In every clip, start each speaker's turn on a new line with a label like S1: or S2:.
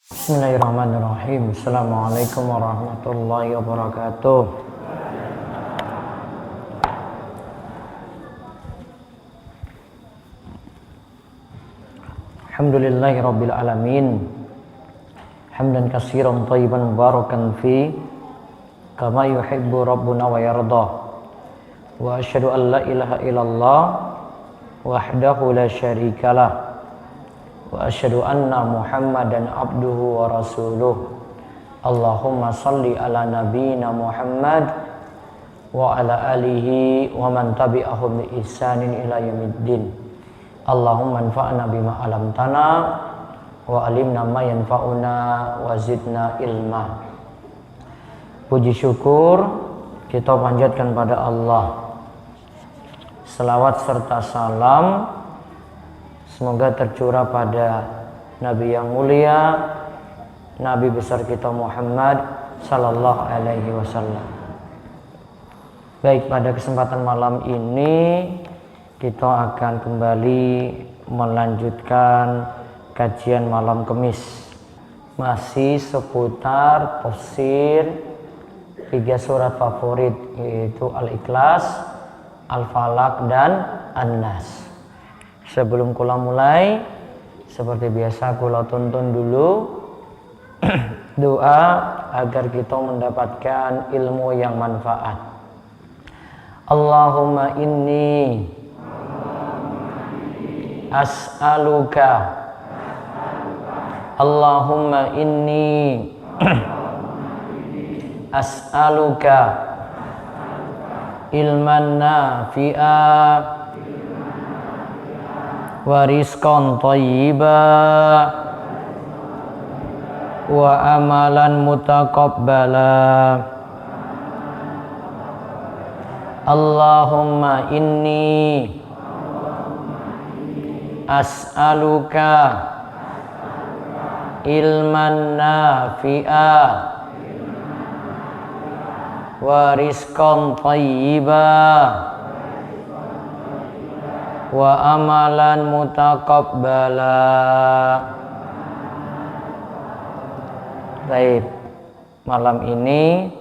S1: Bismillahirrahmanirrahim. Assalamualaikum warahmatullahi wabarakatuh. Alhamdulillahi rabbil alamin. Hamdan katsiran thayyiban mubarakan fi kama yuhibbu rabbuna wa yarda. Wa asyhadu an la ilaha illallah wahdahu la syarikalah. Wa asyhadu anna Muhammadan abduhu wa rasuluh. Allahumma salli ala nabiyyina Muhammad wa ala alihi wa man tabi'ahum bi ihsanin ila yaumiddin. Allahumma anfa'na bima 'allamtana wa 'allimna ma yanfa'una wa zidna ilma. Puji syukur kita panjatkan pada Allah. Selawat serta salam semoga tercurah pada Nabi yang mulia, Nabi besar kita Muhammad sallallahu alaihi wasallam. Baik, pada kesempatan malam ini kita akan kembali melanjutkan kajian malam Kamis. Masih seputar tafsir 3 surat favorit, yaitu Al-Ikhlas, Al-Falaq dan An-Nas. Sebelum kula mulai, seperti biasa kula tuntun dulu doa agar kita mendapatkan ilmu yang manfaat. Allahumma inni as'aluka, Allahumma inni as'aluka ilman nafi'a wa rizqan thayyiba wa amalan mutaqabbala. Allahumma inni as'aluka ilman nafi'a wa rizqan thayyiba wa amalan mutaqabbala. Baik, malam ini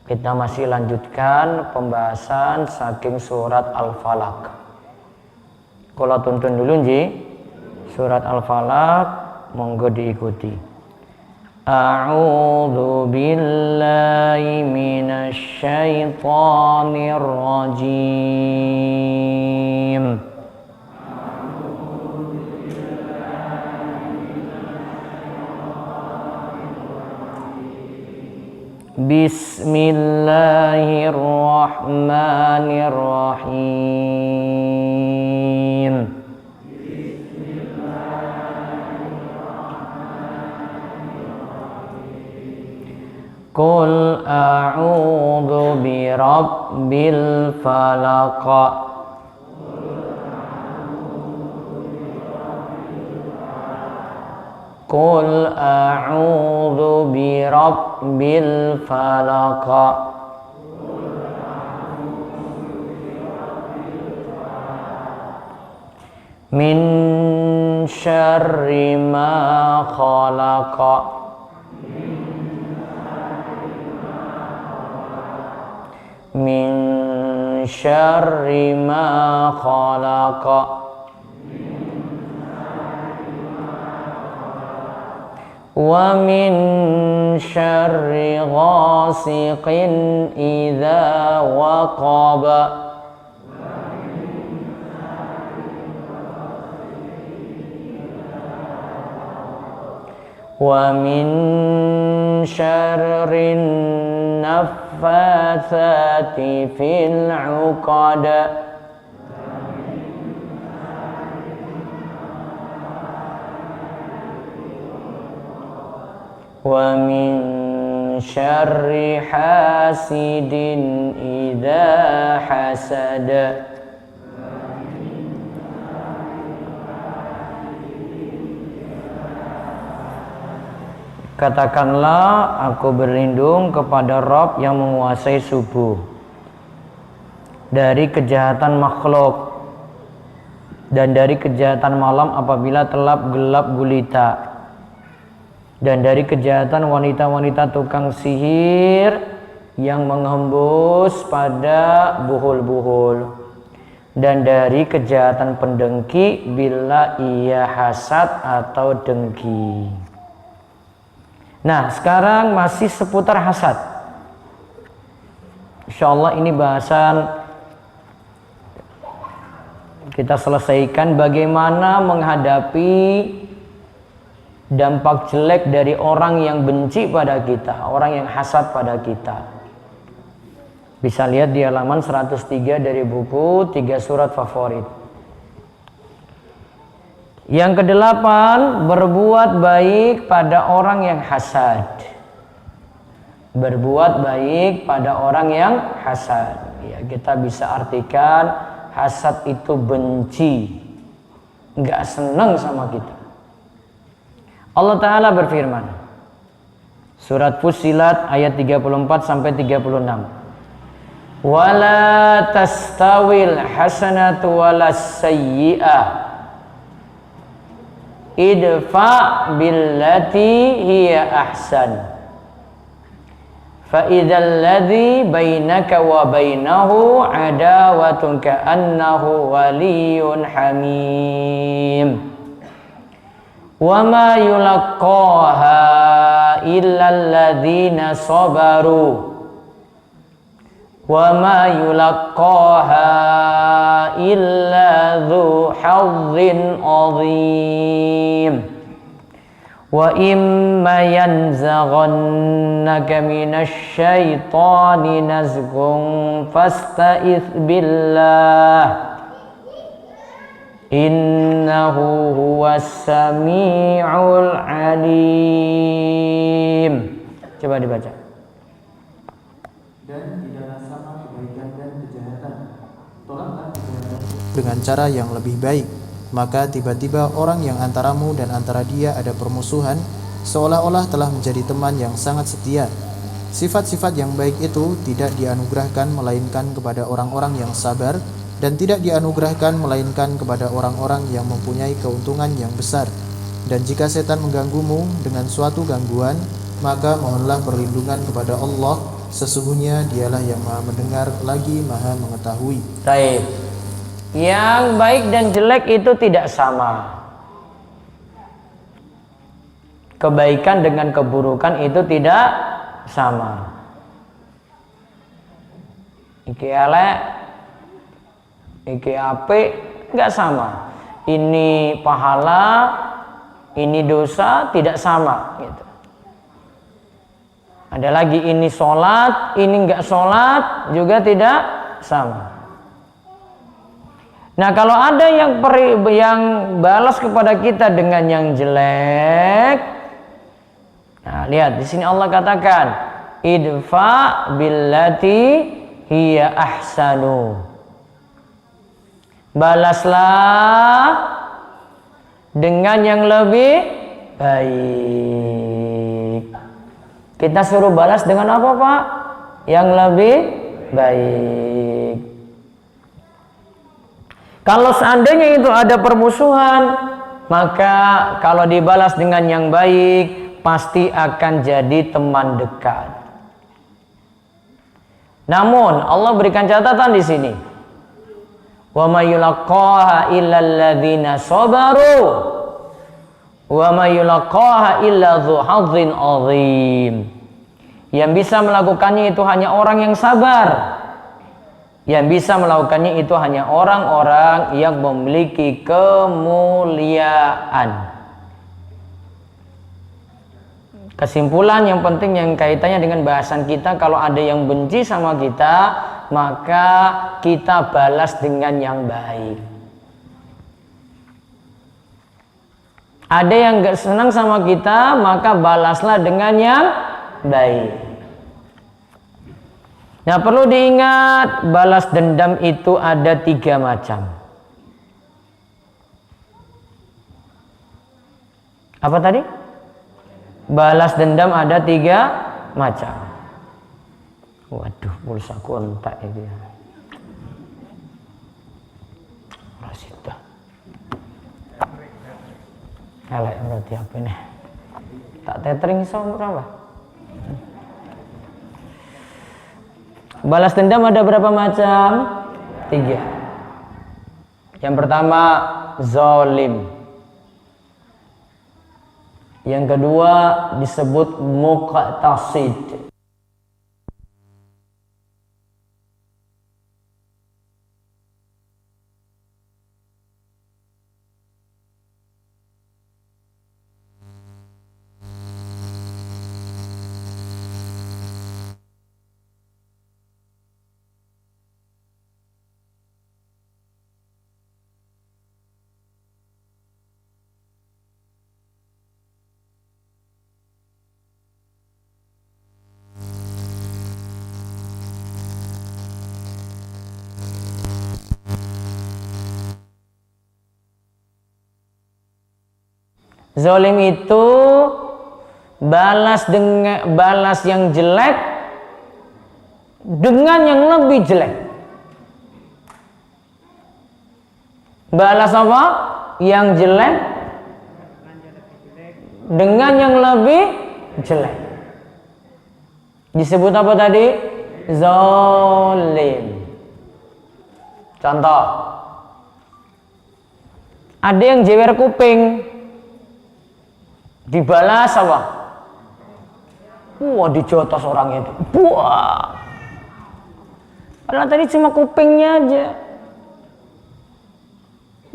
S1: kita masih lanjutkan pembahasan saking surat Al-Falaq. Kalau tuntun dulu nji, surat Al-Falaq, monggo diikuti. A'udzu billahi minasy syaithanir rajim. Bismillahirrahmanirrahim. Qul a'udzu birabbil falaq. Qul a'udzu birabbil falaq. Min syarri ma khalaqa. Min syarri ma khalaqa. Wa min syarri ghasiqin idza waqaba. Wa min syarrin naffatsati fil 'uqad. Wa min syarri hasidin idza hasad. Katakanlah, aku berlindung kepada Rabb yang menguasai subuh, dari kejahatan makhluk, dan dari kejahatan malam apabila gelap gulita, dan dari kejahatan wanita-wanita tukang sihir yang menghembus pada buhul-buhul, dan dari kejahatan pendengki bila ia hasad atau dengki. Nah, sekarang masih seputar hasad. Insyaallah ini bahasan kita selesaikan bagaimana menghadapi dampak jelek dari orang yang benci pada kita, orang yang hasad pada kita. Bisa lihat di halaman 103 dari buku 3 surat favorit. Yang kedelapan, berbuat baik pada orang yang hasad. Berbuat baik pada orang yang hasad. Ya, kita bisa artikan hasad itu benci, nggak senang sama kita. Allah Ta'ala berfirman, surat Fussilat ayat 34 sampai 36. Wala tastawil hasanatu walas sayyi'ah idfa billati hiya ahsan fa idzal ladzi bainaka wa bainahu adawatun ka'annahu waliyyun hamim. Wa ma yulaqqaha illal ladzina sabaru wa ma yulaqqaha illa dzu hazzin 'adzim. Wa imma yanzaghannaka minasy syaitani nazghun fasta'idz billah innahu huwas sami'ul alim. Coba dibaca.
S2: Dan tidaklah sama kebaikan dan kejahatan. Tolaklah kejahatan dengan cara yang lebih baik. Maka tiba-tiba orang yang antaramu dan antara dia ada permusuhan, seolah-olah telah menjadi teman yang sangat setia. Sifat-sifat yang baik itu tidak dianugerahkan melainkan kepada orang-orang yang sabar, dan tidak dianugerahkan melainkan kepada orang-orang yang mempunyai keuntungan yang besar. Dan jika setan mengganggumu dengan suatu gangguan, maka mohonlah perlindungan kepada Allah. Sesungguhnya dialah yang maha mendengar lagi maha mengetahui.
S1: Baik. Yang baik dan jelek itu tidak sama. Kebaikan dengan keburukan itu tidak sama. Iki elek, iki apik, enggak sama. Ini pahala, ini dosa, tidak sama gitu. Ada lagi ini sholat, ini enggak sholat, juga tidak sama. Nah, kalau ada yang balas kepada kita dengan yang jelek, nah lihat di sini Allah katakan, idfa billati hiya ahsanu. Balaslah dengan yang lebih baik. Kita suruh balas dengan apa, Pak? Yang lebih baik. Kalau seandainya itu ada permusuhan, maka kalau dibalas dengan yang baik, pasti akan jadi teman dekat. Namun Allah berikan catatan di sini. Wa may yulaqaha illal ladzina sabaru wa may yulaqaha illa dzu hazzin 'adzim. Yang bisa melakukannya itu hanya orang yang sabar. Yang bisa melakukannya itu hanya orang-orang yang memiliki kemuliaan. Kesimpulan yang penting yang kaitannya dengan bahasan kita, kalau ada yang benci sama kita, maka kita balas dengan yang baik. Ada yang gak senang sama kita, maka balaslah dengan yang baik. Nah, perlu diingat, balas dendam itu ada 3 macam. Apa tadi? Balas dendam ada 3 macam. Waduh, pulsaku entak itu ya. Masih dah. Elek berarti apa ini? Tak tethering sama berapa? Balas dendam ada berapa macam? 3. Yang pertama zalim. Yang kedua disebut muqtasid. Zalim itu balas yang jelek dengan yang lebih jelek. Balas apa? Yang jelek dengan yang lebih jelek. Disebut apa tadi? Zalim. Contoh. Ada yang jewer kuping, dibalas apa? Wah, dijotos orang itu. Wah. Padahal tadi cuma kupingnya aja.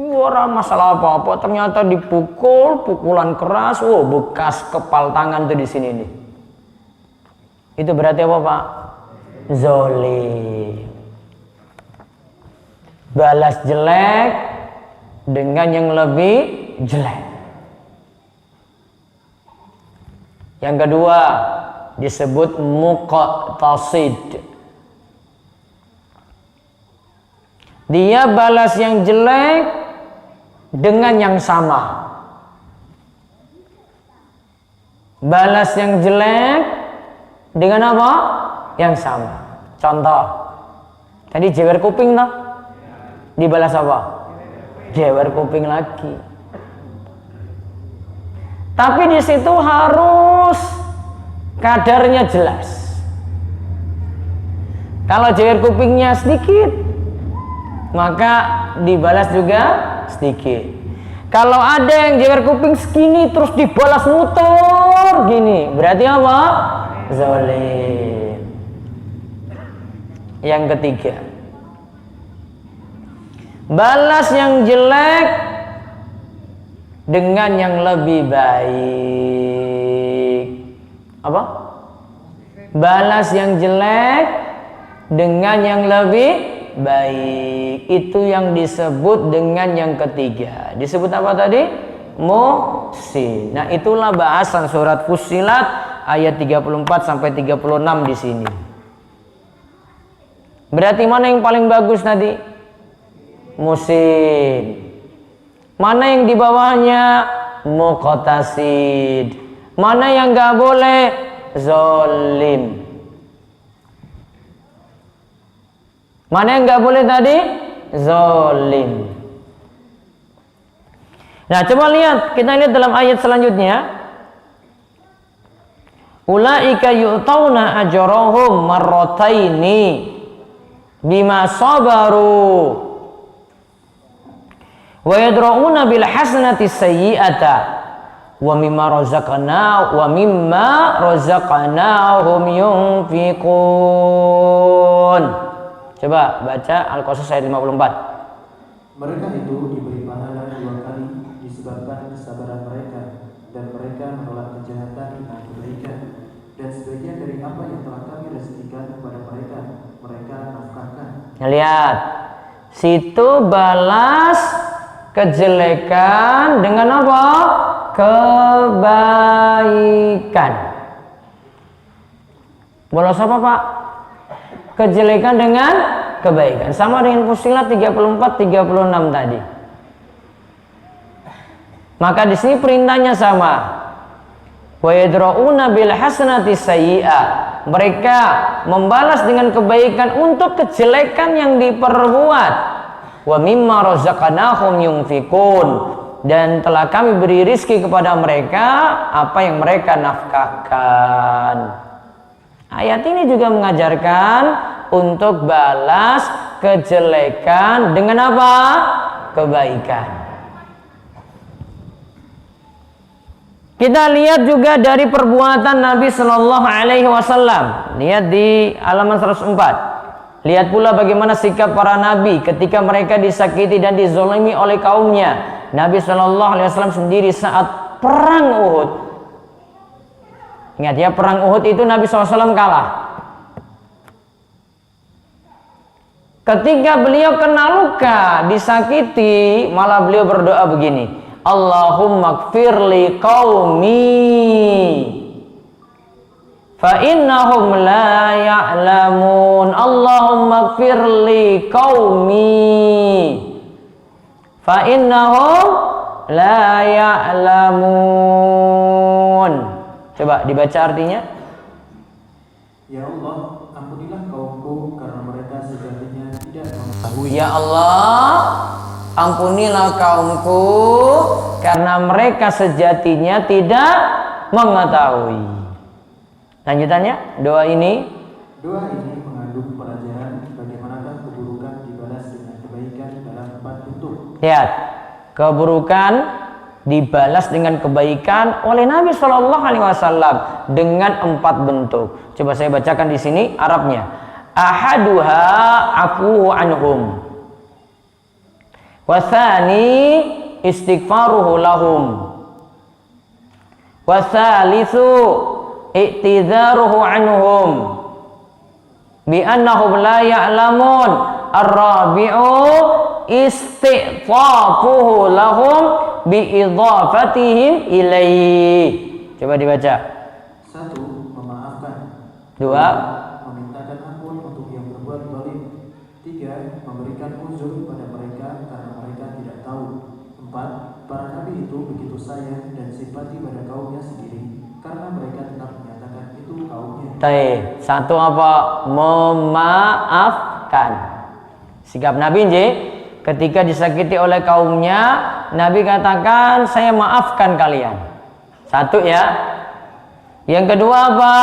S1: Wah, masalah apa-apa. Ternyata dipukul, pukulan keras. Wah, bekas kepal tangan tuh di sini nih. Itu berarti apa, Pak? Zalim. Balas jelek dengan yang lebih jelek. Yang kedua disebut muqtasid. Dia balas yang jelek dengan yang sama. Balas yang jelek dengan apa? Yang sama. Contoh. Tadi jewer kuping toh? Dibalas apa? Jewer kuping lagi. Tapi di situ harus kadarnya jelas. Kalau jewer kupingnya sedikit, maka dibalas juga sedikit. Kalau ada yang jewer kuping segini terus dibalas muter gini, berarti apa? Zalim. Yang ketiga, balas yang jelek dengan yang lebih baik. Apa? Balas yang jelek dengan yang lebih baik. Itu yang disebut dengan yang ketiga. Disebut apa tadi? Muhsin. Nah, itulah bahasan surat Fussilat ayat 34 sampai 36 di sini. Berarti mana yang paling bagus tadi? Muhsin. Mana yang di bawahnya? Muqtasid. Mana yang gak boleh? Zalim. Mana yang gak boleh tadi? Zalim. Nah, coba lihat, kita lihat dalam ayat selanjutnya. Ulaika yu'tauna ajrahum marrataini bima sabaru wa yadra'una bil hasanati sayyi'ata wa mimma razaqnahum yunfiqun. Coba baca Al-Qasas ayat 54.
S2: Mereka itu diberi pahala 2 kali disebabkan kesabaran mereka, dan mereka menolak kejahatan dengan kebaikan, dan sebagian dari apa yang telah kami rezekikan kepada mereka, mereka nafkahkan.
S1: Lihat, situ balas kejelekan dengan apa? Kebaikan. Balas apa, Pak? Kejelekan dengan kebaikan. Sama dengan Fussilat 34 36 tadi. Maka di sini perintahnya sama. Wa yadra'una bil hasanati sayyi'ah. Mereka membalas dengan kebaikan untuk kejelekan yang diperbuat. Wa mimma razaqnahum yunfikun. dan telah kami beri rizki kepada mereka apa yang mereka nafkahkan. Ayat ini juga mengajarkan untuk balas kejelekan dengan apa? Kebaikan. Kita lihat juga dari perbuatan Nabi Shallallahu Alaihi Wasallam. Lihat di halaman 104. Lihat pula bagaimana sikap para nabi ketika mereka disakiti dan dizolimi oleh kaumnya. Nabi Shallallahu Alaihi Wasallam sendiri saat perang Uhud. Ingat ya, perang Uhud itu Nabi SAW kalah. Ketika beliau kena luka, disakiti, malah beliau berdoa begini, Allahumma gfirli qaumi fa innahum la ya'lamun. Allahumma gfirli qaumi fa innahum la ya'lamun. Coba dibaca artinya.
S2: Ya Allah, ampunilah kaumku karena mereka sejatinya tidak mengetahui.
S1: Ya Allah, ampunilah kaumku karena mereka sejatinya tidak mengetahui. Lanjutannya, doa ini
S2: mengandung pelajaran bagaimanakah keburukan dibalas dengan kebaikan dalam 4 bentuk.
S1: Lihat, keburukan dibalas dengan kebaikan oleh Nabi Shallallahu Alaihi Wasallam dengan 4 bentuk. Coba saya bacakan di sini Arabnya. Ahaduha afu anhum, wasani istighfaruhu lahum, wasalisu i'tidharuhu anhum bi annahum la ya'lamun, ar-rabi'u istighfaruhu lahum bi idhafatihim ilaihi. Coba dibaca.
S2: 1. Memaafkan.
S1: 2.
S2: Memintakan ampun untuk yang berbuat zalim. 3. Memberikan uzur pada mereka karena mereka tidak tahu. 4. Para nabi itu begitu sayang dan simpati pada kaumnya sendiri karena mereka tetap menyatakan itu kaumnya.
S1: Baik, 1 apa? Memaafkan. Sikap Nabi ketika disakiti oleh kaumnya, Nabi katakan, saya maafkan kalian. 1 ya. Yang kedua apa?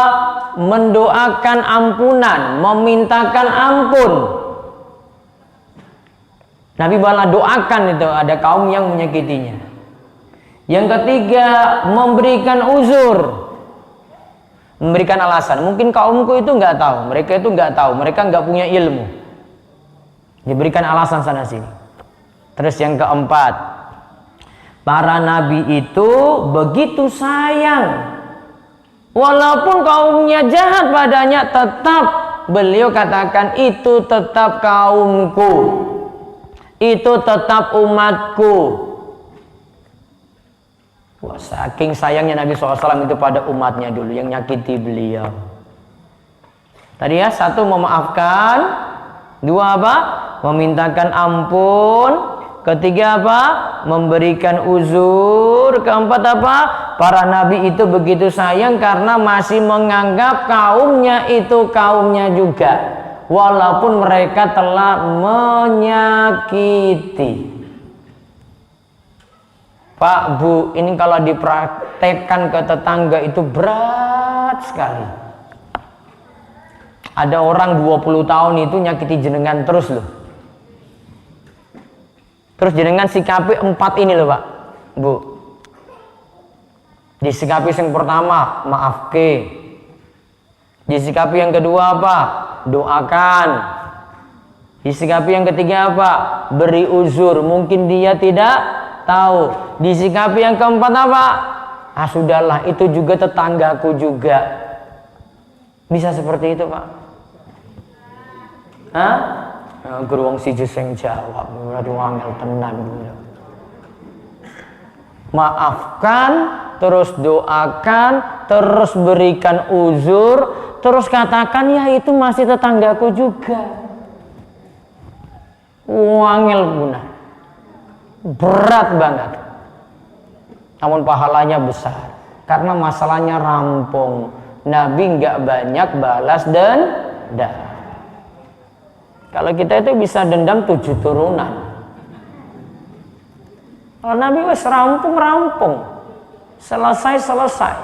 S1: Mendoakan ampunan, memintakan ampun. Nabi malah doakan itu ada kaum yang menyakitinya. Yang ketiga, memberikan uzur, memberikan alasan. Mungkin kaumku itu nggak tahu, mereka itu nggak tahu, mereka nggak punya ilmu. Diberikan alasan sana sini. Terus yang keempat, para nabi itu begitu sayang, walaupun kaumnya jahat padanya, tetap beliau katakan itu tetap kaumku, itu tetap umatku. Wah, saking sayangnya Nabi SAW itu pada umatnya dulu yang nyakiti beliau. Tadi ya, 1 memaafkan, 2 apa? Memintakan ampun, ketiga apa? Memberikan uzur, keempat apa? Para nabi itu begitu sayang karena masih menganggap kaumnya itu kaumnya juga, walaupun mereka telah menyakiti. Pak, Bu, ini kalau dipraktekkan ke tetangga itu berat sekali. Ada orang 20 tahun itu nyakiti jenengan terus loh. Terus jenengan sikapi 4 ini loh Pak, Bu. Disikapi yang pertama, maafke. Disikapi yang kedua apa? Doakan. Disikapi yang ketiga apa? Beri uzur, mungkin dia tidak tahu. Disikapi yang keempat apa? Ah sudahlah, itu juga tetanggaku juga. Bisa seperti itu Pak? Hah? Geruang siji sing jawab, aduh angel tenan. Maafkan, terus doakan, terus berikan uzur, terus katakan ya itu masih tetanggaku juga. Angel punah. Berat banget. Namun pahalanya besar karena masalahnya rampung. Nabi nggak banyak balas dendam. Kalau kita itu bisa dendam 7 turunan. Kalau Nabi wes rampung, selesai.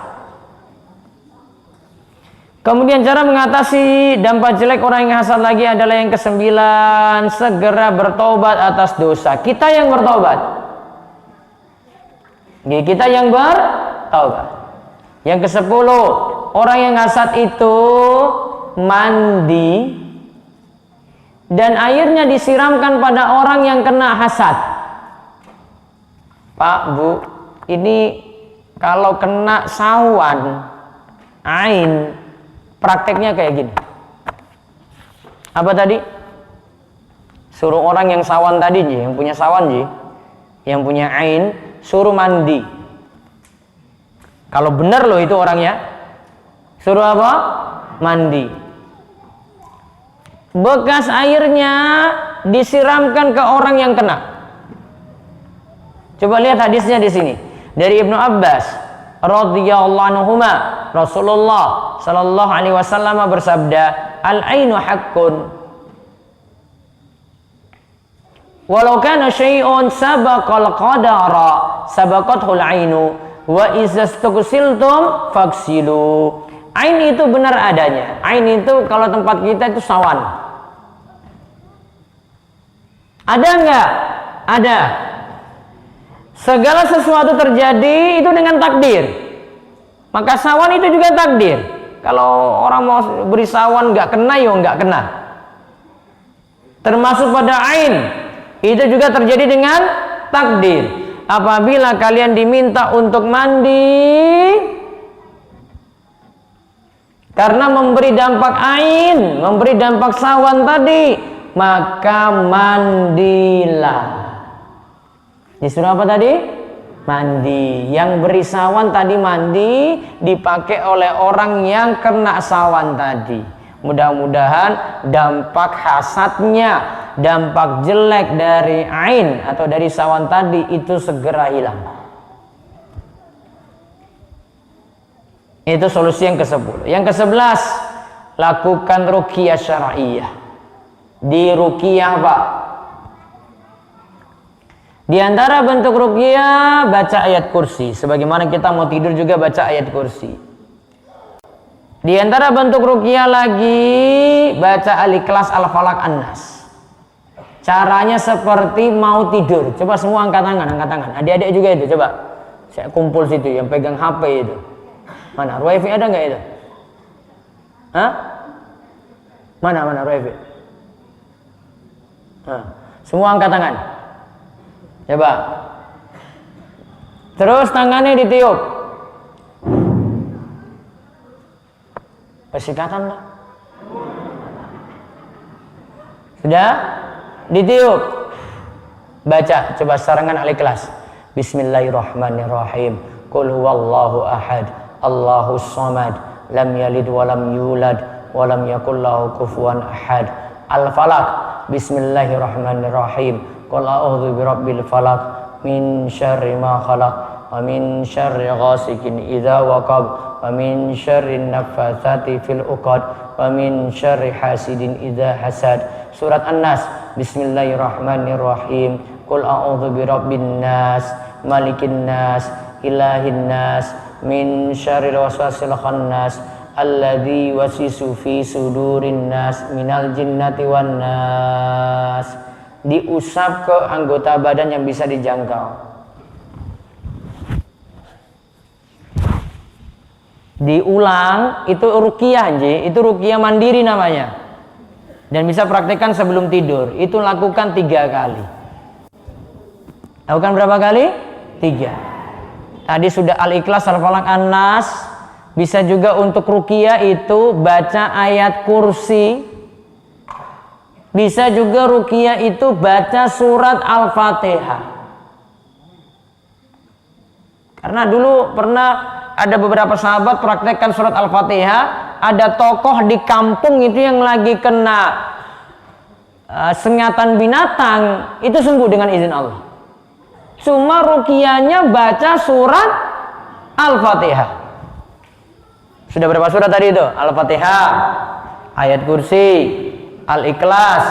S1: Kemudian cara mengatasi dampak jelek orang yang hasad lagi adalah yang ke-9, segera bertobat atas dosa. Kita yang bertobat. Kita yang bertobat. Yang ke-10, orang yang hasad itu mandi dan airnya disiramkan pada orang yang kena hasad. Pak, Bu, ini kalau kena sawan, ain, prakteknya kayak gini. Apa tadi? Suruh orang yang sawan tadi, yang punya sawan, yang punya ain, suruh mandi. Kalau benar loh itu orangnya, suruh apa? Mandi. Bekas airnya disiramkan ke orang yang kena. Coba lihat hadisnya di sini dari Ibnu Abbas radhiyallahu anhuma, Rasulullah sallallahu alaihi wasallam bersabda, al-ainu haqqun walau kana syai'un sabaqal qadara sabaqathul ainu wa idza istughsiltum faghsilu. Ain itu benar adanya. Ain itu kalau tempat kita itu sawan. Ada enggak? Ada. Segala sesuatu terjadi itu dengan takdir. Maka sawan itu juga takdir. Kalau orang mau beri sawan nggak kena, ya nggak kena. Termasuk pada ain, itu juga terjadi dengan takdir. Apabila kalian diminta untuk mandi karena memberi dampak ain, memberi dampak sawan tadi, maka mandilah. Disuruh apa tadi? Mandi. Yang beri sawan tadi mandi, dipakai oleh orang yang kena sawan tadi. Mudah-mudahan dampak hasadnya, dampak jelek dari ain atau dari sawan tadi itu segera hilang. Itu solusi yang ke-10. Yang ke-11, lakukan ruqyah syar'iyyah. Di ruqyah, Pak. Di antara bentuk ruqyah, baca ayat kursi. Sebagaimana kita mau tidur juga baca ayat kursi. Di antara bentuk ruqyah lagi, baca Al-Ikhlas, Al-Falaq, An-Nas. Caranya seperti mau tidur. Coba semua angkat tangan. Adik-adik juga itu, coba. Saya kumpul situ, yang pegang HP itu. Mana? Wifi ada nggak itu? Hah? Mana wifi? Semua angkat tangan. Coba. Terus tangannya ditiup. Persikatan lah. Sudah? Ditiup. Baca. Coba sarangan Al-Ikhlas. Bismillahirrahmanirrahim. Qul huwallahu ahad. Allahus samad. Lam yalid walam yulad. Walam yakul lahu kufuwan ahad. Al-Falaq. Bismillahirrahmanirrahim. Qul a'udzu birabbil falaq min syarri ma khalaq wa min syarri ghasikin idza waqab wa min syarri naffatsati fil 'uqad wa min syarri hasidin idza hasad. Surat An-Nas. Bismillahirrahmanirrahim. Qul a'udzu birabbin nas, malikin nas, ilahin nas, min syarril waswasil khannas alladzi wasisu fi sudurin nas minal jinnati wan nas. Diusap ke anggota badan yang bisa dijangkau. Diulang, itu ruqyah, itu ruqyah mandiri namanya. Dan bisa praktekkan sebelum tidur. Itu lakukan 3 kali. Lakukan berapa kali? 3. Tadi sudah Al-Ikhlas, Al-Falaq, An-Nas. Bisa juga untuk ruqyah itu baca ayat kursi. Bisa juga ruqyah itu baca surat Al-Fatihah. Karena dulu pernah ada beberapa sahabat praktekkan surat Al-Fatihah. Ada tokoh di kampung itu yang lagi kena sengatan binatang, itu sembuh dengan izin Allah. Cuma ruqyahnya baca surat Al-Fatihah. Sudah berapa surat tadi itu? Al-Fatihah, ayat kursi, Al-Ikhlas,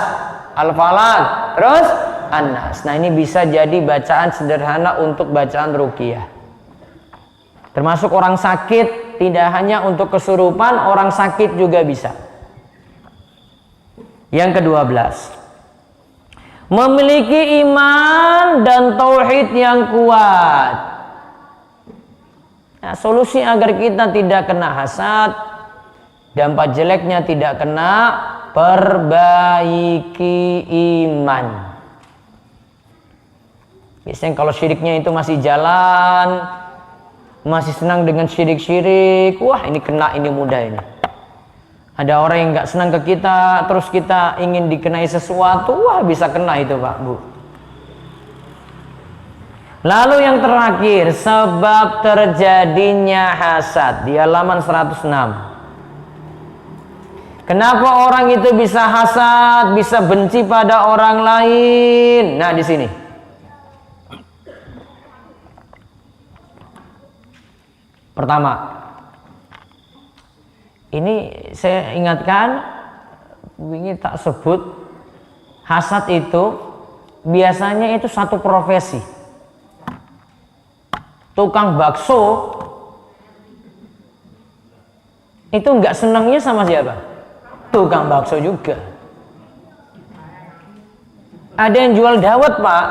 S1: Al-Falaq, terus An-Nas. Nah, ini bisa jadi bacaan sederhana untuk bacaan ruqyah. Termasuk orang sakit, tidak hanya untuk kesurupan, orang sakit juga bisa. Yang ke-12, memiliki iman dan tauhid yang kuat. Nah, solusi agar kita tidak kena hasad, dampak jeleknya tidak kena, perbaiki iman. Biasanya kalau syiriknya itu masih jalan, masih senang dengan syirik-syirik, wah ini kena, ini mudah ini. Ada orang yang nggak senang ke kita, terus kita ingin dikenai sesuatu, wah bisa kena itu Pak Bu. Lalu yang terakhir, sebab terjadinya hasad di halaman 106. Kenapa orang itu bisa hasad, bisa benci pada orang lain? Nah, di sini. Pertama, ini saya ingatkan, ini tak sebut, hasad itu biasanya itu satu profesi. Tukang bakso itu nggak senangnya sama siapa? Tukang bakso juga. Ada yang jual dawet Pak,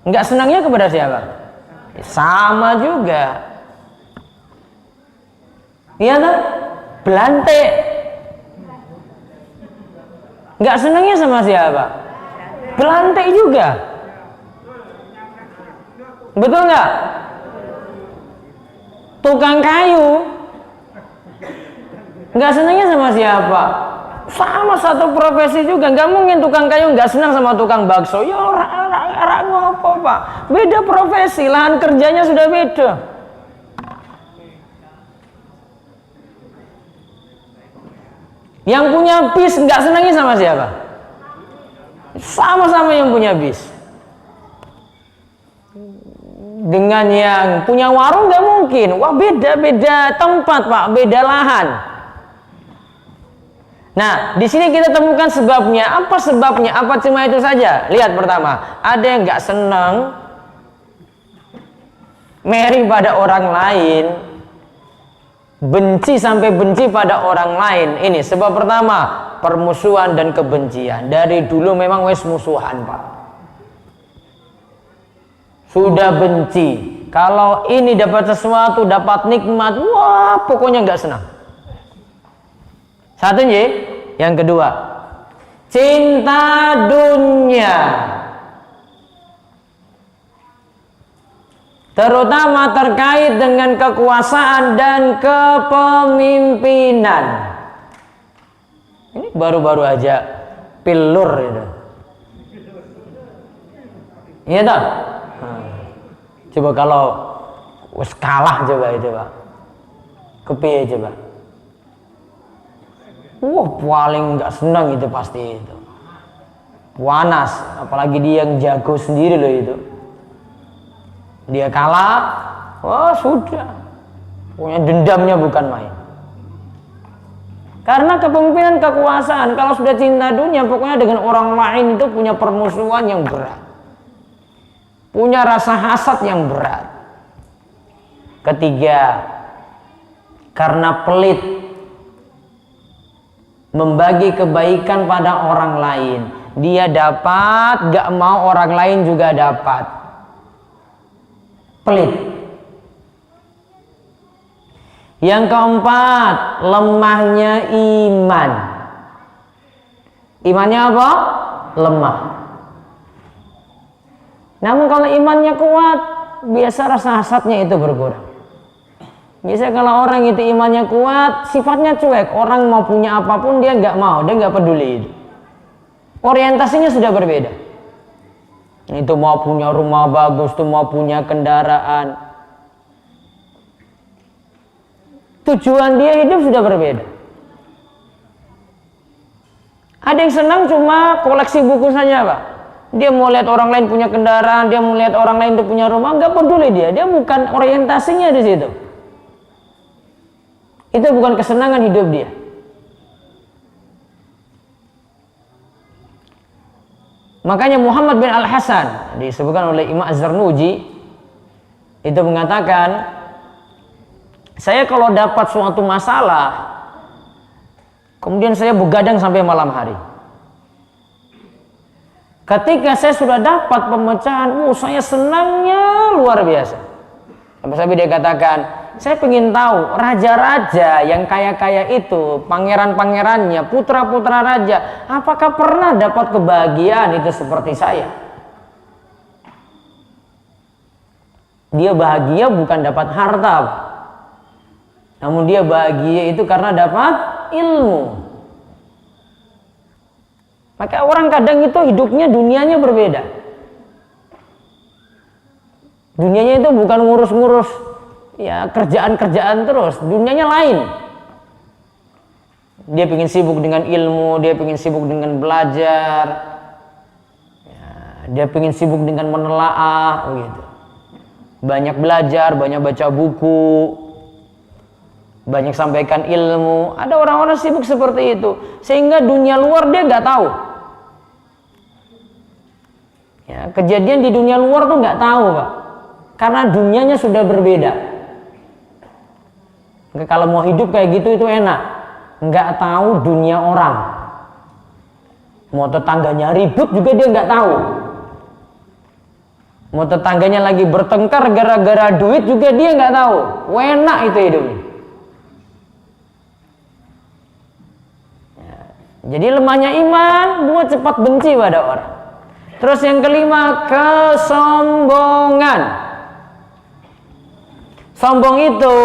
S1: nggak senangnya kepada siapa? Sama juga. Iya kan? Belante nggak senangnya sama siapa? Belante juga. Betul nggak? Tukang kayu nggak senangnya sama siapa? Sama satu profesi juga. Nggak mungkin tukang kayu nggak senang sama tukang bakso. Ya orang ngopo Pak? Beda profesi, lahan kerjanya sudah beda. Yang punya bis nggak senangnya sama siapa? Sama-sama yang punya bis. Dengan yang punya warung nggak mungkin. Wah beda-beda tempat Pak, beda lahan. Nah, di sini kita temukan sebabnya. Apa sebabnya? Apa cuma itu saja? Lihat pertama, ada yang nggak senang meri pada orang lain, benci sampai benci pada orang lain. Ini sebab pertama, permusuhan dan kebencian. Dari dulu memang wes musuhan Pak. Sudah benci. Kalau ini dapat sesuatu, dapat nikmat, wah pokoknya nggak senang. Satu nih. Yang kedua, cinta dunia. Terutama terkait dengan kekuasaan dan kepemimpinan. Ini baru-baru aja pilur itu. Iya tak? Coba kalau wis kalah coba itu Pak. Kepiye coba? Wah paling nggak senang itu pasti itu. Panas, apalagi dia yang jago sendiri loh itu. Dia kalah, wah sudah. Punya dendamnya bukan main. Karena kepemimpinan kekuasaan, kalau sudah cinta dunia, pokoknya dengan orang lain itu punya permusuhan yang berat. Punya rasa hasad yang berat. Ketiga, karena pelit membagi kebaikan pada orang lain. Dia dapat, gak mau orang lain juga dapat. Pelit. Yang keempat, lemahnya iman. Imannya apa? Lemah. Namun kalau imannya kuat, biasa rasa hasadnya itu berkurang. Biasanya kalau orang itu imannya kuat, sifatnya cuek. Orang mau punya apapun dia nggak mau, dia nggak peduli. Orientasinya sudah berbeda. Itu mau punya rumah bagus, tuh mau punya kendaraan. Tujuan dia hidup sudah berbeda. Ada yang senang cuma koleksi buku saja Pak. Dia mau lihat orang lain punya kendaraan, dia mau lihat orang lain tuh punya rumah, nggak peduli dia. Dia bukan orientasinya di situ. Itu bukan kesenangan hidup dia. Makanya Muhammad bin Al-Hasan disebutkan oleh Imam Az-Zarnuji itu mengatakan, saya kalau dapat suatu masalah kemudian saya begadang sampai malam hari. Ketika saya sudah dapat pemecahan, saya senangnya luar biasa. Sampai dia katakan, saya ingin tahu raja-raja yang kaya-kaya itu, pangeran-pangerannya, putra-putra raja, apakah pernah dapat kebahagiaan itu seperti saya? Dia bahagia bukan dapat harta, namun dia bahagia itu karena dapat ilmu. Maka orang kadang itu hidupnya dunianya berbeda. Dunianya itu bukan ngurus-ngurus ya kerjaan-kerjaan terus, dunianya lain. Dia pengen sibuk dengan ilmu, dia pengen sibuk dengan belajar, ya, dia pengen sibuk dengan menelaah, gitu. Banyak belajar, banyak baca buku, banyak sampaikan ilmu. Ada orang-orang sibuk seperti itu, sehingga dunia luar dia nggak tahu. Ya, kejadian di dunia luar tuh nggak tahu, Pak, karena dunianya sudah berbeda. Kalau mau hidup kayak gitu itu enak, nggak tahu dunia orang. Mau tetangganya ribut juga dia nggak tahu. Mau tetangganya lagi bertengkar gara-gara duit juga dia nggak tahu. Enak itu hidupnya. Ya, jadi lemahnya iman buat cepat benci pada orang. Terus yang kelima, kesombongan. Sombong itu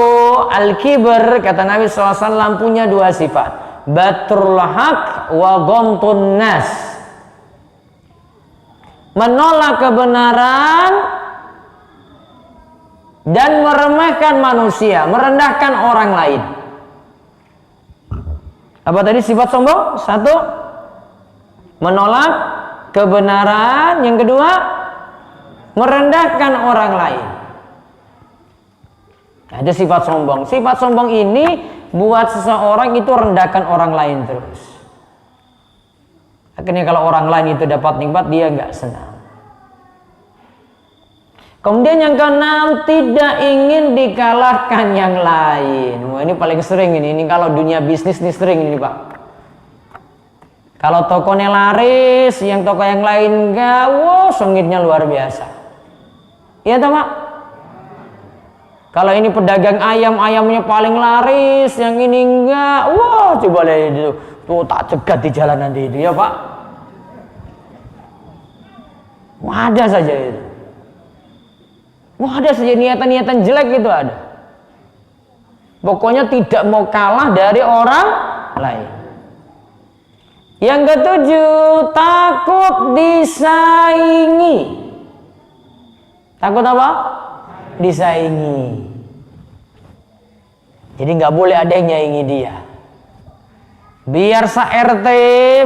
S1: al-kibr, kata Nabi SAW, punya dua sifat, batrul haq wa ghamtun nas. Menolak kebenaran dan meremehkan manusia, merendahkan orang lain. Apa tadi sifat sombong? Satu, menolak kebenaran. Yang kedua, merendahkan orang lain. Nah, itu sifat sombong. Sifat sombong ini buat seseorang itu rendahkan orang lain terus. Akhirnya kalau orang lain itu dapat nikmat, dia nggak senang. Kemudian yang keenam, tidak ingin dikalahkan yang lain. Wah, ini paling sering ini. Ini kalau dunia bisnis nih sering ini, Pak. Kalau tokonya laris, yang toko yang lain enggak, wow, sengitnya luar biasa. Iya toh, Pak? Kalau ini pedagang ayam, ayamnya paling laris, yang ini enggak, wah, coba lihat itu, tuh tak cegat di jalan nanti itu, ya Pak. Wah, ada saja itu. Wah, ada saja niatan-niatan jelek itu ada. Pokoknya tidak mau kalah dari orang lain. Yang ketujuh, takut disaingi. Takut apa? Disaingi. Jadi nggak boleh ada yang nyaingi dia. Biar sa-RT,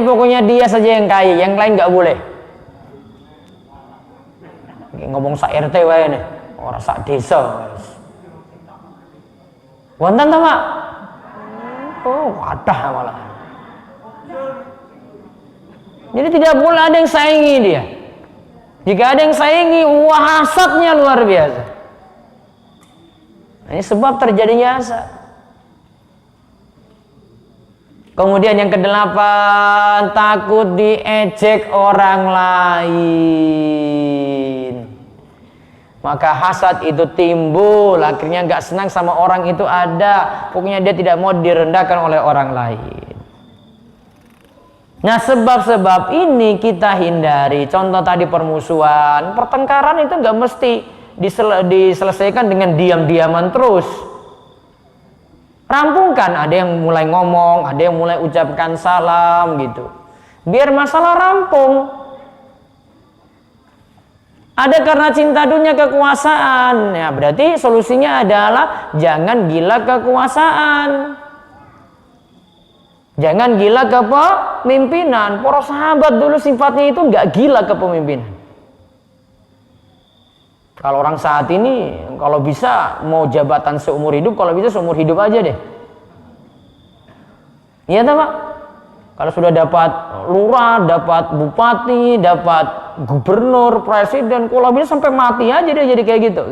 S1: pokoknya dia saja yang kaya, yang lain nggak boleh. Ngomong sa-RT wae nih, orang sa-desa. Wonten ta, Pak? Oh, wadah malah. Jadi tidak boleh ada yang saingi dia. Jika ada yang saingi, wah, hasadnya luar biasa. Ini sebab terjadinya hasad. Kemudian yang kedelapan, takut diejek orang lain. Maka hasad itu timbul, akhirnya nggak senang sama orang itu ada. Pokoknya dia tidak mau direndahkan oleh orang lain. Nah, sebab-sebab ini kita hindari. Contoh tadi permusuhan, pertengkaran itu nggak mesti diselesaikan dengan diam-diaman terus. Rampungkan, ada yang mulai ngomong, ada yang mulai ucapkan salam gitu. Biar masalah rampung. Ada karena cinta dunia kekuasaan. Ya, berarti solusinya adalah jangan gila kekuasaan. Jangan gila ke pemimpinan. Para sahabat dulu sifatnya itu nggak gila ke pemimpinan. Kalau orang saat ini, kalau bisa mau jabatan seumur hidup, kalau bisa seumur hidup aja deh. Iya tak, Pak? Kalau sudah dapat lurah, dapat bupati, dapat gubernur, presiden, kalau bisa sampai mati aja dia jadi kayak gitu.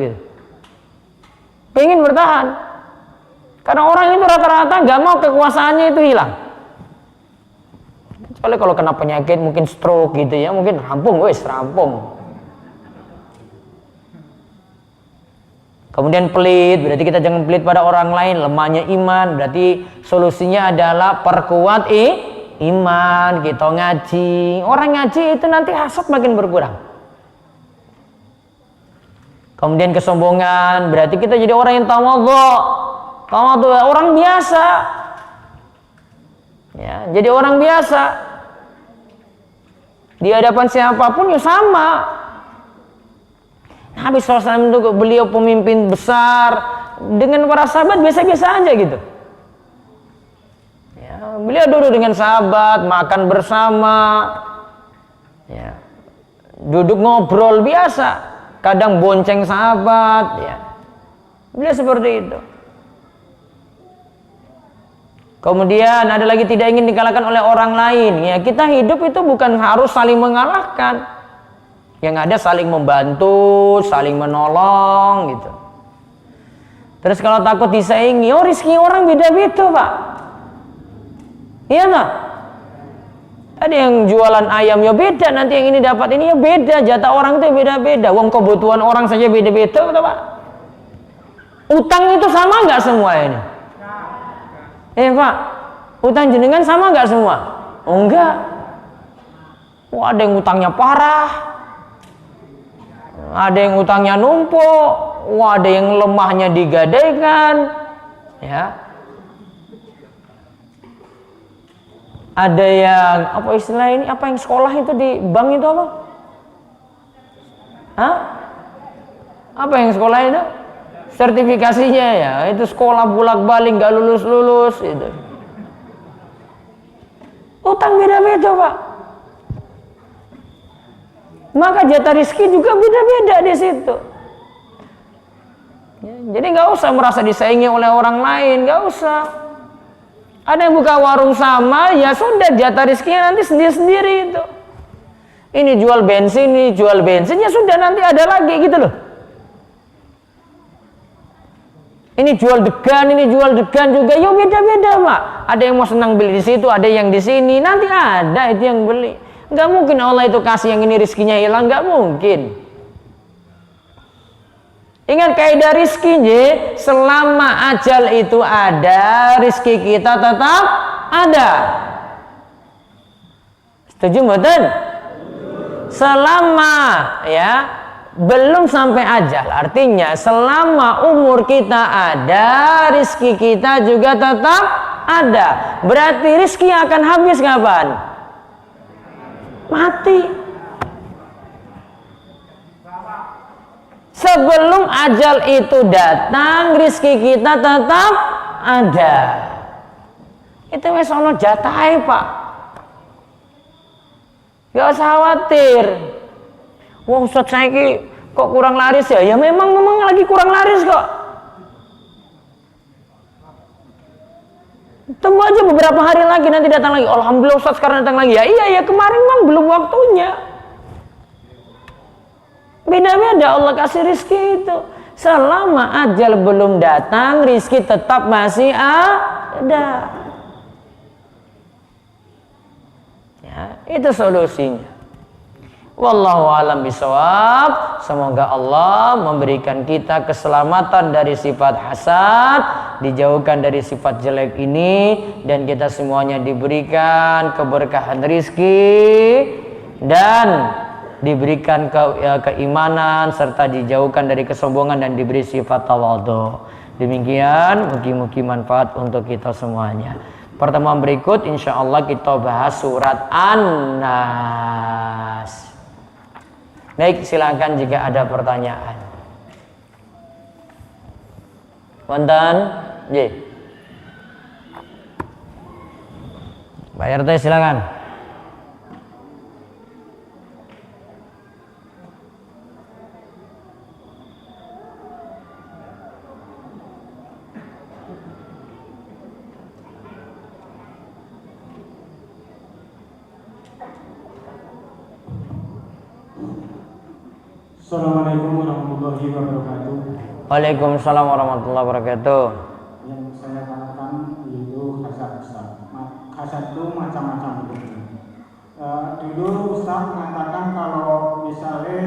S1: Pengen bertahan. Karena orang itu rata-rata nggak mau kekuasaannya itu hilang. Kecuali kalau kena penyakit, mungkin stroke gitu ya, mungkin rampung, rampung. Kemudian pelit, berarti kita jangan pelit pada orang lain. Lemahnya iman, berarti solusinya adalah perkuat iman, kita ngaji. Orang ngaji itu nanti hasad makin berkurang. Kemudian kesombongan, berarti kita jadi orang yang tawadhu. Tawadhu orang biasa. Ya, jadi orang biasa. Di hadapan siapapun ya sama. Nabi SAW itu beliau pemimpin besar, dengan para sahabat biasa-biasa aja gitu. Beliau duduk dengan sahabat, makan bersama, ya, duduk ngobrol biasa, kadang bonceng sahabat, ya. Beliau seperti itu. Kemudian ada lagi tidak ingin dikalahkan oleh orang lain. Ya, kita hidup itu bukan harus saling mengalahkan, yang ada saling membantu, saling menolong, gitu. Terus kalau takut disaingi, rezeki orang beda-beda, Pak. Iya nggak? Ada yang jualan ayam ya beda, nanti yang ini dapat ini ya beda, jatah orang itu beda-beda. Wong kebutuhan orang saja beda-beda, betul Pak? Utang itu sama nggak semua ini? Pak, utang jenengan sama nggak semua? Oh enggak. Wah, ada yang utangnya parah, ada yang utangnya numpuk, wah ada yang lemahnya digadaikan, ya. Ada yang apa istilah ini, apa yang sekolah itu di bank itu apa? Hah? Apa yang sekolah itu? Sertifikasinya ya, itu sekolah bolak-balik nggak lulus-lulus itu. Utang beda-beda, Pak. Maka jatah rezeki juga beda-beda di situ. Ya, jadi nggak usah merasa disaingi oleh orang lain, nggak usah. Ada yang buka warung sama, ya sudah jatah rezekinya nanti sendiri-sendiri itu. Ini jual bensin, ya sudah nanti ada lagi gitu loh. Ini jual degan juga, ya beda-beda Pak. Ada yang mau senang beli di situ, ada yang di sini, nanti ada itu yang beli. Nggak mungkin Allah itu kasih yang ini rezekinya hilang, nggak mungkin. Ingat kaidah rizki, selama ajal itu ada, rizki kita tetap ada. Setuju mboten? Selama ya belum sampai ajal, artinya selama umur kita ada, rizki kita juga tetap ada. Berarti rizki akan habis kapan? Mati. Sebelum ajal itu datang, rizki kita tetap ada. Itu wes ono jatahe, Pak. Gak usah khawatir. Wah, Ustaz saiki kok kurang laris ya? Ya memang lagi kurang laris kok. Tunggu aja beberapa hari lagi nanti datang lagi. Alhamdulillah Ustaz sekarang datang lagi. Ya iya kemarin memang belum waktunya. Beda-beda Allah kasih rizki itu. Selama ajal belum datang, rizki tetap masih ada. Ya, itu solusinya. Wallahu a'lam bishawab. Semoga Allah memberikan kita keselamatan dari sifat hasad, dijauhkan dari sifat jelek ini, dan kita semuanya diberikan keberkahan rizki dan diberikan keimanan serta dijauhkan dari kesombongan dan diberi sifat tawadhu. Demikian, mungkin manfaat untuk kita semuanya. Pertemuan berikut insya Allah kita bahas surat An-Nas. Baik, silakan jika ada pertanyaan. Wonten? Nggih. Pak RT silakan.
S3: Assalamualaikum warahmatullahi wabarakatuh.
S1: Waalaikumsalam warahmatullahi wabarakatuh.
S3: Yang saya katakan yaitu hasad Ustaz. Hasad itu macam-macam begitu. Dulu Ustaz mengatakan kalau misalnya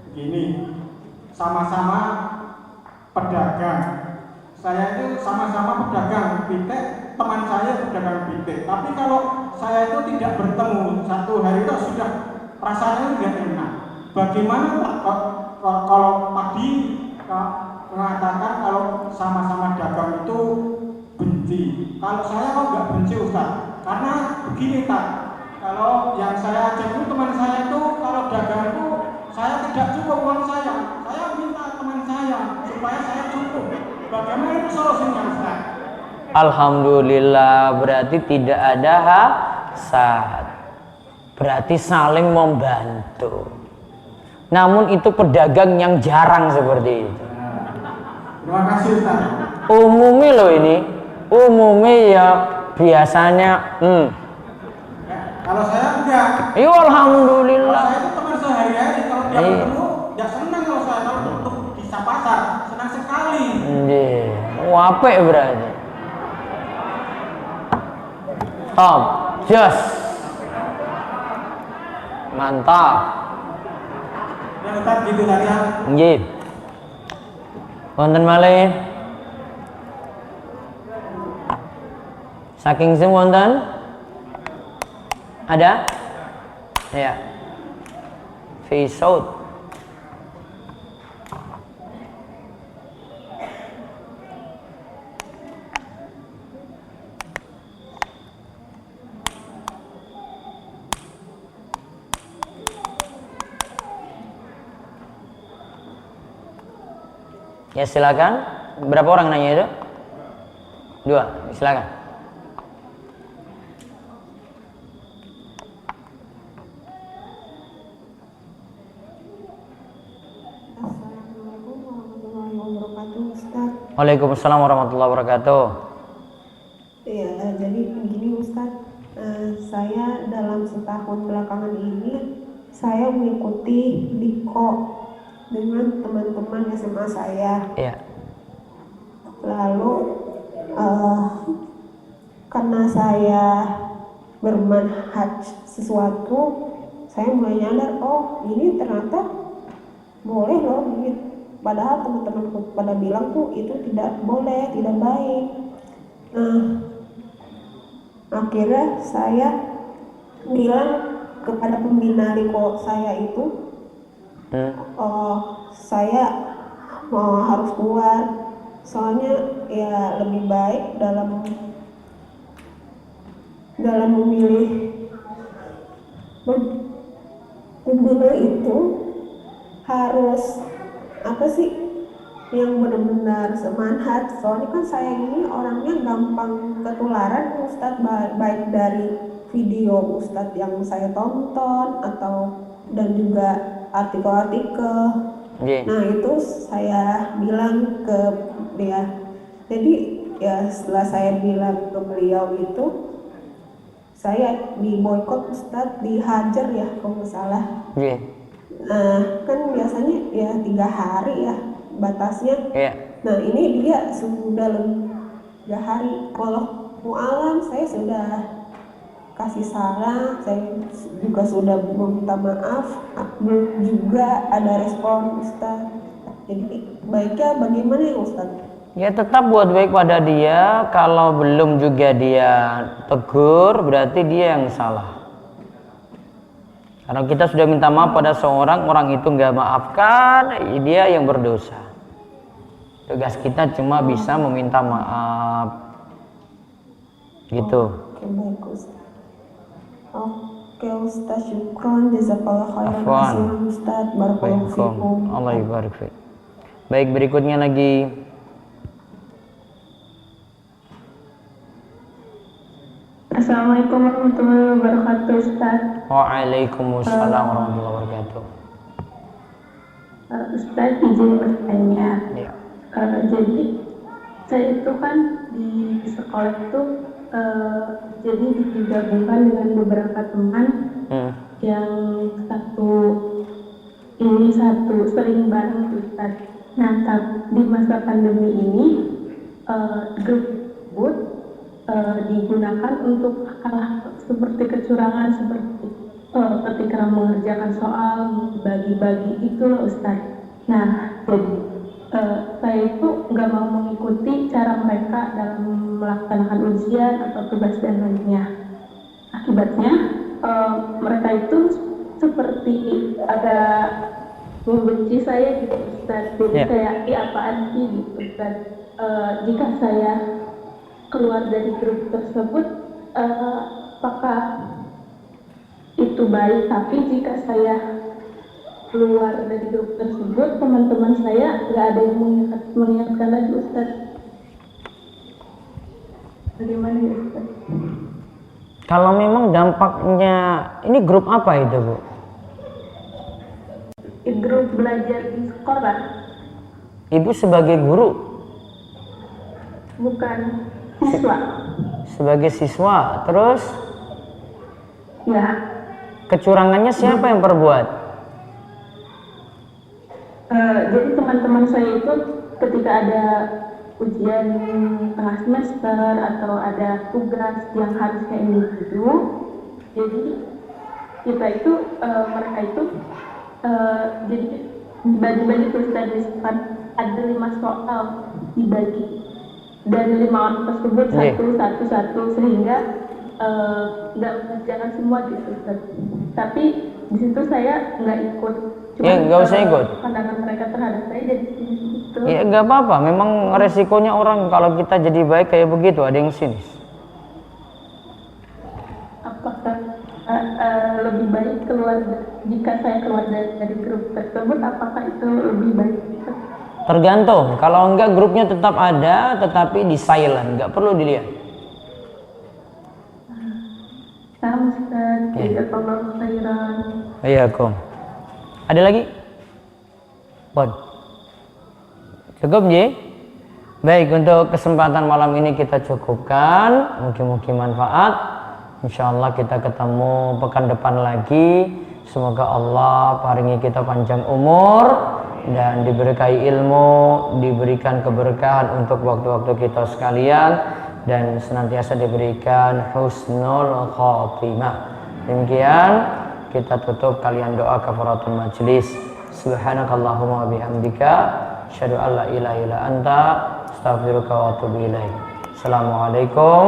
S3: begini, sama-sama pedagang. Saya itu sama-sama pedagang pitik, teman saya pedagang pitik. Tapi kalau saya itu tidak bertemu satu hari itu sudah rasanya tidak enak. Bagaimana kalau tadi mengatakan kalau sama-sama dagang itu benci? Kalau saya kok nggak benci Ustaz? Karena begini tak, kalau yang saya ajak itu teman saya itu kalau dagang itu saya tidak cukup uang saya minta teman saya supaya saya cukup. Bagaimana itu solusinya Ustaz?
S1: Alhamdulillah, berarti tidak ada hasad. Berarti saling membantu. Namun itu pedagang yang jarang seperti itu.
S3: Terima kasih Ustaz.
S1: Umumnya loh ini, umumnya ya biasanya.
S3: Kalau saya enggak.
S1: Iya alhamdulillah.
S3: Kalau saya itu teman sehari-hari, kalau dia ketemu, ya senang kalau saya tahu untuk bisa pasar, senang sekali.
S1: Apik berarti. Top, just. Mantap.
S3: Ya Ustaz gitu saja.
S1: Nggih. Wonten malih. Saking sing wonten? Ada? Ya. Fi saut. Ya silakan. Berapa orang nanya itu? 2. Silakan.
S4: Assalamualaikum warahmatullahi wabarakatuh, Ustaz.
S1: Waalaikumsalam warahmatullahi wabarakatuh.
S4: Ya, jadi begini Ustaz, saya dalam setahun belakangan ini saya mengikuti Diko dengan teman-teman SMA saya.
S1: Iya.
S4: Lalu karena saya bermanhaj sesuatu, saya mulai nyadar, oh ini ternyata boleh loh. Padahal teman-temanku pada bilang tuh itu tidak boleh, tidak baik. Akhirnya saya bilang kepada pembina Diko saya itu, saya harus kuat, soalnya ya lebih baik dalam memilih pembina itu harus apa sih yang benar-benar semanhat. Soalnya kan saya ini orangnya gampang ketularan Ustadz, baik dari video Ustadz yang saya tonton atau dan juga artikel-artikel. Nah itu saya bilang ke dia. Jadi ya setelah saya bilang ke beliau itu, saya diboykot Ustadz, dihajar ya kalau nggak salah. Kan biasanya ya 3 hari ya batasnya. Nah ini dia sudah lebih 3 hari. Kalau mu'alam saya sudah kasih saran, saya juga sudah meminta maaf, belum juga ada respon Ustaz. Jadi baiknya bagaimana ya Ustaz?
S1: Ya tetap buat baik pada dia. Kalau belum juga dia tegur, berarti dia yang salah. Karena kita sudah minta maaf pada seorang, orang itu nggak maafkan, dia yang berdosa. Tugas kita cuma bisa meminta maaf. Gitu.
S4: Oke, baik Ustaz. Oke Ustaz, syukron, jazakallah khairan Ustaz, barakallahu fikum.
S1: Allah yubarik fiik. Baik, berikutnya lagi.
S5: Assalamualaikum warahmatullahi wabarakatuh Ustaz.
S1: Waalaikumsalam warahmatullahi wabarakatuh.
S5: Ustaz izin bertanya.
S1: Ya.
S5: Jadi saya itu kan di sekolah itu jadi digabungkan dengan beberapa teman yang satu ini satu sering bareng Ustaz. Nah, di masa pandemi ini grup tersebut digunakan untuk hal seperti kecurangan, seperti ketika mengerjakan soal bagi-bagi itu loh Ustaz. Nah, jadi saya itu nggak mau mengikuti cara mereka dalam melaksanakan ujian atau tugas dan lainnya. Akibatnya mereka itu seperti ada membenci saya gitu Ustaz. Jadi kayak apaan sih gitu Ustaz. Jika saya keluar dari grup tersebut, apakah itu baik? Tapi jika saya keluar dari grup tersebut, teman-teman saya nggak ada yang mengingatkan lagi Ustaz. Bagaimana ya Ustaz?
S1: Kalau memang dampaknya, ini grup apa itu Bu?
S5: Grup belajar di sekolah.
S1: Ibu sebagai guru?
S5: Bukan, siswa.
S1: Sebagai siswa, terus
S5: Ya,
S1: kecurangannya siapa yang perbuat?
S5: jadi teman-teman saya itu ketika ada ujian tengah semester atau ada tugas yang harusnya individu, jadi kita itu mereka itu jadi dibagi-bagi terus dari ada 5 soal dibagi dan 5 orang tersebut satu sehingga nggak mengerjakan semua gitu Ustaz. Tapi di situ saya nggak ikut.
S1: Ya nggak usah ikut.
S5: Pandangan mereka terhadap saya jadi gitu.
S1: Ya nggak apa-apa. Memang resikonya orang kalau kita jadi baik kayak begitu, ada yang sinis.
S5: Apakah lebih baik jika saya keluar dari grup tersebut? Apakah itu lebih baik?
S1: Tergantung. Kalau enggak grupnya tetap ada, tetapi di silent, nggak perlu dilihat.
S5: Sama Ustaz, jazakallahu khairan.
S1: Iya, Kom. Ada lagi? Bon. Cukup, Ji? Baik, untuk kesempatan malam ini kita cukupkan. Mungkin manfaat. Insya Allah kita ketemu pekan depan lagi. Semoga Allah paringi kita panjang umur dan diberkahi ilmu, diberikan keberkahan untuk waktu-waktu kita sekalian, dan senantiasa diberikan husnul khotimah. Demikian kita tutup kalian doa kafaratul majlis. Subhanakallahumma wa bihamdika asyhadu an la ilaha illa anta astaghfiruka wa atubu ilaik. Assalamualaikum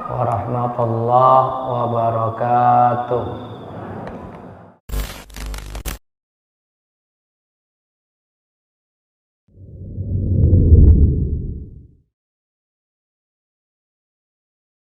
S1: warahmatullahi wabarakatuh.